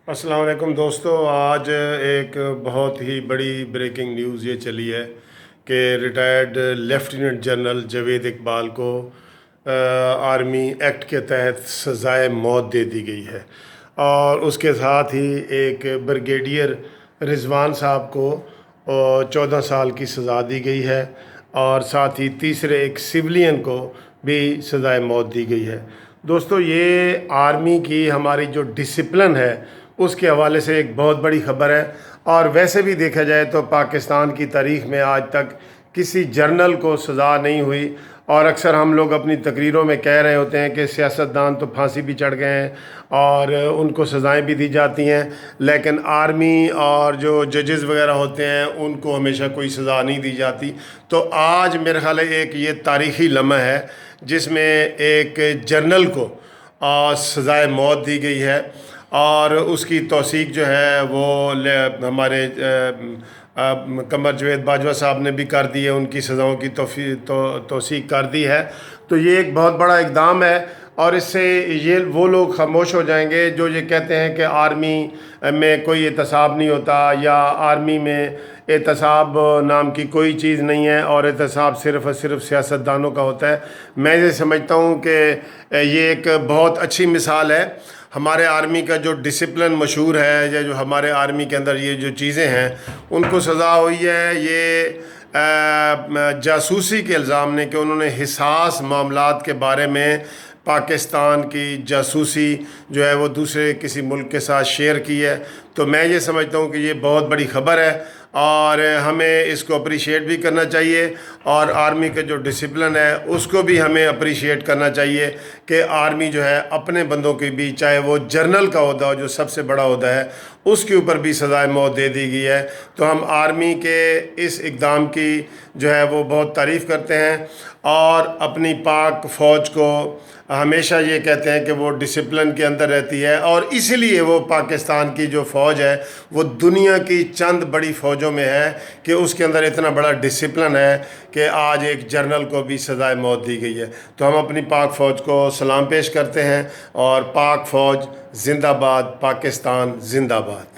अस्सलाम वालेकुम दोस्तों। आज एक बहुत ही बड़ी ब्रेकिंग न्यूज़ ये चली है कि retired lieutenant general Javed Iqbal को आर्मी एक्ट के तहत सज़ाए मौत दे दी गई है और उसके साथ ही एक ब्रिगेडियर रिजवान साहब को 14 साल की सज़ा दी गई है और साथ ही तीसरे एक सिविलियन को भी सज़ाए मौत दी गई है। दोस्तों, ये आर्मी की हमारी जो डिसिप्लिन है उसके हवाले से एक बहुत बड़ी ख़बर है। और वैसे भी देखा जाए तो पाकिस्तान की तारीख़ में आज तक किसी जर्नल को सज़ा नहीं हुई। और अक्सर हम लोग अपनी तकरीरों में कह रहे होते हैं कि सियासतदान तो फांसी भी चढ़ गए हैं और उनको सज़ाएं भी दी जाती हैं, लेकिन आर्मी और जो जजेस वगैरह होते हैं उनको हमेशा कोई सज़ा नहीं दी जाती। तो आज मेरे ख्याल है एक ये तारीख़ी लम्हा है जिसमें एक जर्नल को सज़ाए मौत दी गई है और उसकी तौसीक जो है वो हमारे कमर जावेद बाजवा साहब ने भी कर दी है, उनकी सज़ाओं की तौसीक कर दी है। तो ये एक बहुत बड़ा इक़दाम है और इससे ये वो लोग खामोश हो जाएंगे जो ये कहते हैं कि आर्मी में कोई एहतसाब नहीं होता या आर्मी में एहतसाब नाम की कोई चीज़ नहीं है और एहतसाब सिर्फ़ और सिर्फ सियासतदानों का होता है। मैं ये समझता हूँ कि ये एक बहुत अच्छी मिसाल है। हमारे आर्मी का जो डिसिप्लिन मशहूर है या जो हमारे आर्मी के अंदर ये जो चीज़ें हैं उनको सज़ा हुई है ये जासूसी के इल्ज़ाम ने कि उन्होंने हिसास मामलात के बारे में पाकिस्तान की जासूसी जो है वो दूसरे किसी मुल्क के साथ शेयर की है। तो मैं ये समझता हूँ कि ये बहुत बड़ी ख़बर है और हमें इसको अप्रिशिएट भी करना चाहिए और आर्मी का जो डिसिप्लिन है उसको भी हमें अप्रिशिएट करना चाहिए कि आर्मी जो है अपने बंदों की भी, चाहे वो जनरल का ओहदा हो जो सबसे बड़ा ओहदा है, उसके ऊपर भी सज़ाए मौत दे दी गई है। तो हम आर्मी के इस इक़दाम की जो है वो बहुत तारीफ़ करते हैं और अपनी पाक फ़ौज को हमेशा ये कहते हैं कि वो डिसिप्लिन के अंदर रहती है और इसीलिए वो पाकिस्तान की जो फ़ौज है वो दुनिया की चंद बड़ी फ़ौजों में है कि उसके अंदर इतना बड़ा डिसिप्लिन है कि आज एक जर्नल को भी सज़ाए मौत दी गई है। तो हम अपनी पाक फ़ौज को सलाम पेश करते हैं और पाक फ़ौज ज़िंदाबाद, पाकिस्तान ज़िंदाबाद।